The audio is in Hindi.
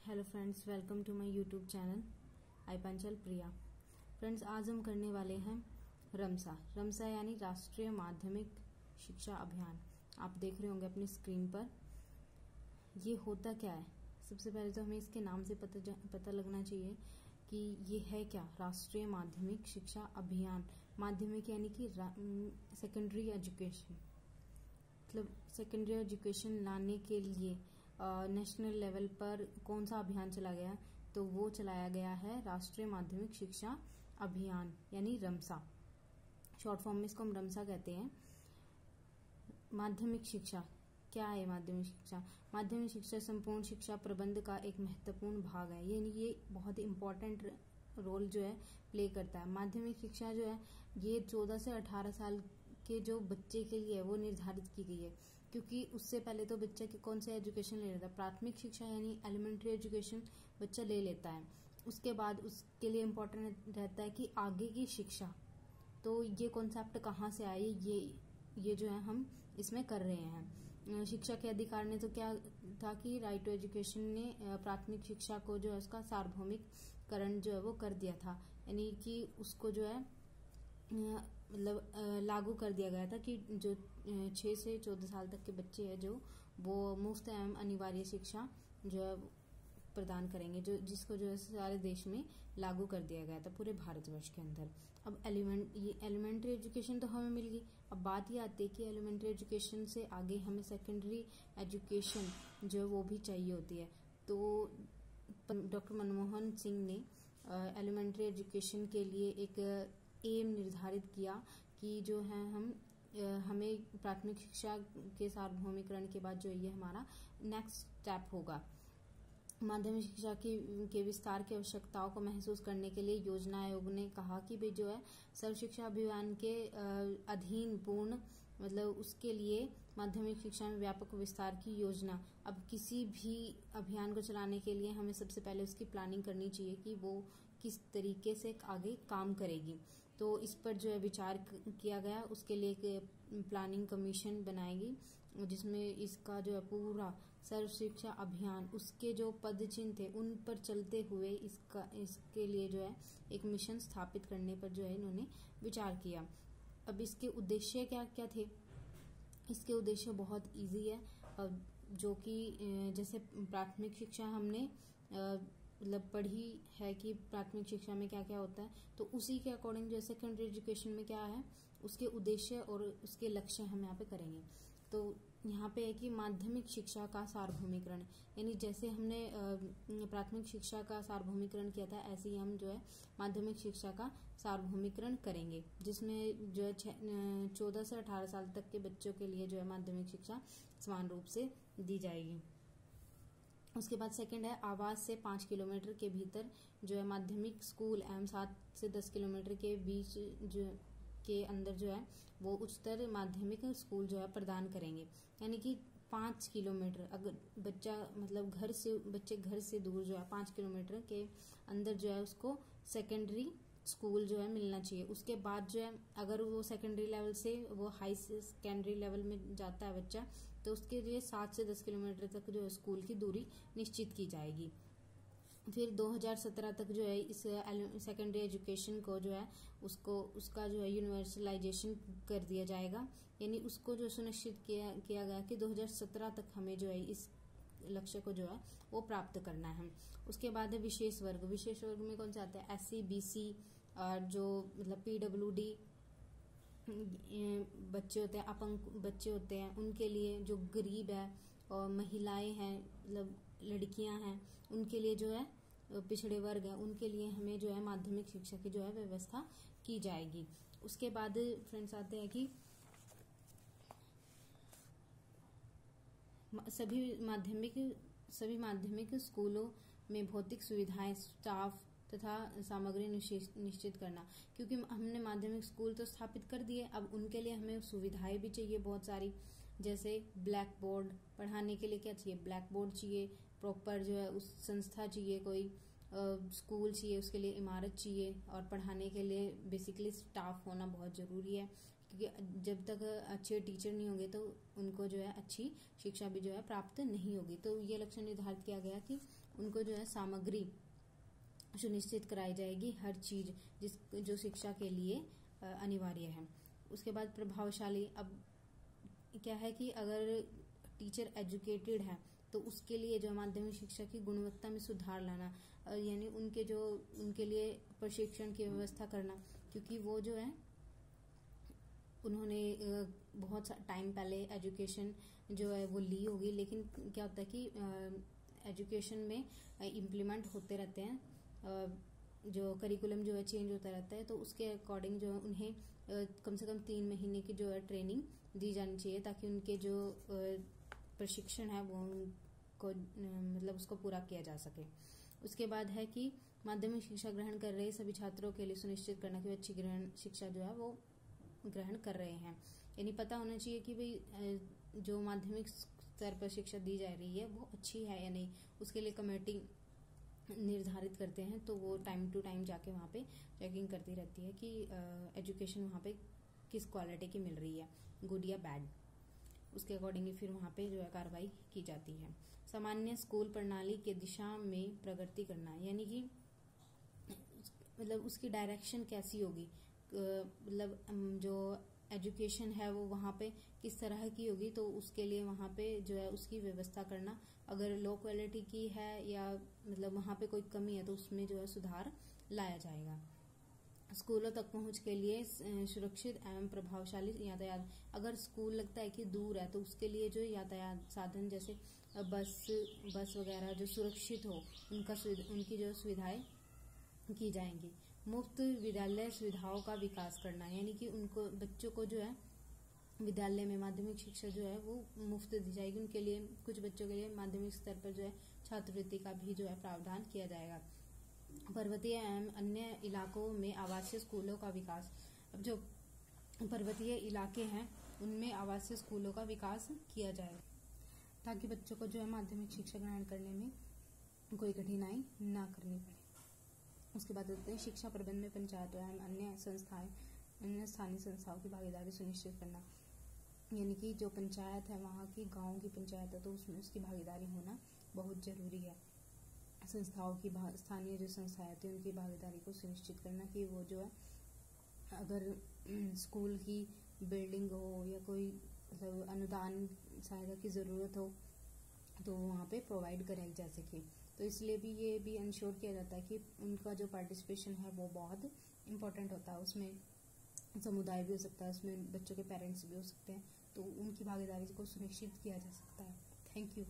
Hello friends, welcome to my YouTube channel I Panchal Priya. Friends, आज हम करने वाले हैं रमसा यानी राष्ट्रीय माध्यमिक शिक्षा अभियान। आप देख रहे होंगे अपनी स्क्रीन पर। ये होता क्या है? सबसे पहले तो हमें इसके नाम से पता लगना चाहिए कि ये है क्या। राष्ट्रीय माध्यमिक शिक्षा अभियान। माध्यमिक यानी कि सेकेंडरी एजुकेशन, मतलब सेकेंडरी एजुकेशन लाने के लिए नेशनल लेवल पर कौन सा अभियान चला गया? तो वो चलाया गया है राष्ट्रीय माध्यमिक शिक्षा अभियान यानी रमसा। शॉर्ट फॉर्म में इसको हम रमसा कहते हैं। माध्यमिक शिक्षा क्या है? माध्यमिक शिक्षा संपूर्ण शिक्षा प्रबंध का एक महत्वपूर्ण भाग है। यानी ये बहुत ही इम्पोर्टेंट रोल जो है प्ले करता है। माध्यमिक शिक्षा जो है ये 14 से 18 साल के जो बच्चे के लिए वो निर्धारित की गई है, क्योंकि उससे पहले तो बच्चा कौन सा एजुकेशन ले लेता है? प्राथमिक शिक्षा यानी एलिमेंट्री एजुकेशन बच्चा ले लेता है। उसके बाद उसके लिए इम्पोर्टेंट रहता है कि आगे की शिक्षा। तो ये कॉन्सेप्ट कहाँ से आए? ये जो है हम इसमें कर रहे हैं। शिक्षा के अधिकार ने तो क्या था कि राइट टू एजुकेशन ने प्राथमिक शिक्षा को जो है उसका सार्वभौमिकरण जो है वो कर दिया था। यानी कि उसको जो है मतलब लागू कर दिया गया था कि जो 6 से 14 साल तक के बच्चे हैं जो वो मुफ्त एवं अनिवार्य शिक्षा जो है प्रदान करेंगे, जो जिसको जो है सारे देश में लागू कर दिया गया था, पूरे भारतवर्ष के अंदर। अब एलिमेंट्री एजुकेशन तो हमें मिल गई। अब बात ये आती है कि एलिमेंट्री एजुकेशन से आगे हमें सेकेंडरी एजुकेशन जो है वो भी चाहिए होती है। तो डॉक्टर मनमोहन सिंह ने एलिमेंट्री एजुकेशन के लिए एक एम निर्धारित किया कि जो है हमें प्राथमिक शिक्षा के सार्वभौमिकरण के बाद जो ये हमारा नेक्स्ट स्टेप होगा। माध्यमिक शिक्षा के विस्तार की आवश्यकताओं को महसूस करने के लिए योजना आयोग ने कहा कि भाई जो है सर्व शिक्षा अभियान के अधीन पूर्ण मतलब उसके लिए माध्यमिक शिक्षा में व्यापक विस्तार की योजना। अब किसी भी अभियान को चलाने के लिए हमें सबसे पहले उसकी प्लानिंग करनी चाहिए कि वो किस तरीके से आगे काम करेगी। तो इस पर जो है विचार किया गया। उसके लिए एक प्लानिंग कमीशन बनाएगी जिसमें इसका जो है पूरा सर्व शिक्षा अभियान उसके जो पद चिन्ह थे उन पर चलते हुए इसके लिए जो है एक मिशन स्थापित करने पर जो है इन्होंने विचार किया। अब इसके उद्देश्य क्या क्या थे? इसके उद्देश्य बहुत इजी है, जो कि जैसे प्राथमिक शिक्षा हमने मतलब पढ़ी है कि प्राथमिक शिक्षा में क्या क्या होता है, तो उसी के अकॉर्डिंग जो सेकेंडरी एजुकेशन में क्या है उसके उद्देश्य और उसके लक्ष्य हम यहाँ पे करेंगे। तो यहाँ पे है कि माध्यमिक शिक्षा का सार्वभौमिकरण, यानी जैसे हमने प्राथमिक शिक्षा का सार्वभौमिकरण किया था ऐसे ही हम जो है माध्यमिक शिक्षा का सार्वभौमिकरण करेंगे, जिसमें जो है 14 से 18 साल तक के बच्चों के लिए जो है माध्यमिक शिक्षा समान रूप से दी जाएगी। उसके बाद सेकंड है आवास से 5 किलोमीटर के भीतर जो है माध्यमिक स्कूल एवं 7 से 10 किलोमीटर के बीच जो के अंदर जो है वो उच्चतर माध्यमिक स्कूल जो है प्रदान करेंगे। यानी कि 5 किलोमीटर अगर बच्चा मतलब बच्चे घर से दूर जो है 5 किलोमीटर के अंदर जो है उसको सेकेंडरी स्कूल जो है मिलना चाहिए। उसके बाद जो है अगर वो सेकेंडरी लेवल से वो हाई सेकेंडरी लेवल में जाता है बच्चा, तो उसके लिए 7 से 10 किलोमीटर तक जो है स्कूल की दूरी निश्चित की जाएगी। फिर 2017 तक जो है इस सेकेंडरी एजुकेशन को जो है उसका जो है यूनिवर्सलाइजेशन कर दिया जाएगा। यानी उसको जो सुनिश्चित किया गया कि 2017 तक हमें जो है इस लक्ष्य को जो है वो प्राप्त करना है। उसके बाद है विशेष वर्ग में कौन सा आता है? SC BC और जो मतलब PWD बच्चे होते हैं, अपंग बच्चे होते हैं, उनके लिए जो गरीब है और महिलाएं हैं मतलब लड़कियां हैं उनके लिए जो है पिछड़े वर्ग है उनके लिए हमें जो है माध्यमिक शिक्षा की जो है व्यवस्था की जाएगी। उसके बाद फ्रेंड्स आते हैं कि सभी माध्यमिक स्कूलों में भौतिक सुविधाएं, स्टाफ तथा सामग्री निश्चित करना, क्योंकि हमने माध्यमिक स्कूल तो स्थापित कर दिए। अब उनके लिए हमें सुविधाएं भी चाहिए बहुत सारी, जैसे ब्लैक बोर्ड पढ़ाने के लिए क्या चाहिए? ब्लैक बोर्ड चाहिए, प्रॉपर जो है उस संस्था चाहिए, कोई स्कूल चाहिए, उसके लिए इमारत चाहिए और पढ़ाने के लिए बेसिकली स्टाफ होना बहुत जरूरी है क्योंकि जब तक अच्छे टीचर नहीं होंगे तो उनको जो है अच्छी शिक्षा भी जो है प्राप्त नहीं होगी। तो ये लक्ष्य निर्धारित किया गया कि उनको जो है सामग्री सुनिश्चित कराई जाएगी, हर चीज जो शिक्षा के लिए अनिवार्य है। उसके बाद प्रभावशाली, अब क्या है कि अगर टीचर एजुकेटेड है तो उसके लिए जो माध्यमिक शिक्षा की गुणवत्ता में सुधार लाना, यानी उनके लिए प्रशिक्षण की व्यवस्था करना, क्योंकि वो जो है उन्होंने बहुत टाइम पहले एजुकेशन जो है वो ली होगी, लेकिन क्या होता है कि एजुकेशन में इम्प्लीमेंट होते रहते हैं, जो करिकुलम जो है चेंज होता रहता है, तो उसके अकॉर्डिंग जो है उन्हें कम से कम 3 महीने की जो है ट्रेनिंग दी जानी चाहिए, ताकि उनके जो प्रशिक्षण है वो उनको मतलब उसको पूरा किया जा सके। उसके बाद है कि माध्यमिक शिक्षा ग्रहण कर रहे सभी छात्रों के लिए सुनिश्चित करना कि अच्छी ग्रहण शिक्षा जो है वो ग्रहण कर रहे हैं, यानी पता होना चाहिए कि भाई जो माध्यमिक स्तर पर शिक्षा दी जा रही है वो अच्छी है या नहीं। उसके लिए कमेटी निर्धारित करते हैं, तो वो टाइम टू टाइम जाके वहाँ पे चेकिंग करती रहती है कि एजुकेशन वहाँ पे किस क्वालिटी की मिल रही है, गुड या बैड। उसके अकॉर्डिंग फिर वहाँ पे जो है कार्रवाई की जाती है। सामान्य स्कूल प्रणाली के दिशा में प्रगति करना, यानी कि मतलब उसकी डायरेक्शन कैसी होगी, मतलब जो एजुकेशन है वो वहाँ पे किस तरह की होगी, तो उसके लिए वहाँ पे जो है उसकी व्यवस्था करना। अगर लो क्वालिटी की है या मतलब वहाँ पे कोई कमी है तो उसमें जो है सुधार लाया जाएगा। स्कूलों तक पहुंच के लिए सुरक्षित एवं प्रभावशाली यातायात, अगर स्कूल लगता है कि दूर है तो उसके लिए जो यातायात साधन जैसे बस वगैरह जो सुरक्षित हो, उनकी जो सुविधाएं की जाएंगी। मुफ्त विद्यालय सुविधाओं का विकास करना, यानी कि उनको बच्चों को जो है विद्यालय में माध्यमिक शिक्षा जो है वो मुफ्त दी जाएगी। उनके लिए कुछ बच्चों के लिए माध्यमिक स्तर पर जो है छात्रवृत्ति का भी जो है प्रावधान किया जाएगा। पर्वतीय एवं अन्य इलाकों में आवासीय स्कूलों का विकास, अब जो पर्वतीय इलाके हैं उनमें आवासीय स्कूलों का विकास किया जाए ताकि बच्चों को जो है माध्यमिक शिक्षा ग्रहण करने में कोई कठिनाई ना करनी पड़े। उसके बाद होते हैं शिक्षा प्रबंध में पंचायतों एवं अन्य स्थानीय संस्थाओं की भागीदारी सुनिश्चित करना, यानी कि जो पंचायत है वहाँ की गाँव की पंचायत है तो उसमें उसकी भागीदारी होना बहुत जरूरी है। संस्थाओं की स्थानीय जो संस्थाएं होती हैं उनकी भागीदारी को सुनिश्चित करना कि वो जो है अगर स्कूल की बिल्डिंग हो या कोई मतलब अनुदान सहायता की ज़रूरत हो तो वहाँ पे प्रोवाइड कराई जा सके। तो इसलिए भी ये भी इंश्योर किया जाता है कि उनका जो पार्टिसिपेशन है वो बहुत इम्पोर्टेंट होता है। उसमें समुदाय भी हो सकता है, उसमें बच्चों के पेरेंट्स भी हो सकते हैं, तो उनकी भागीदारी को सुनिश्चित किया जा सकता है। Thank you.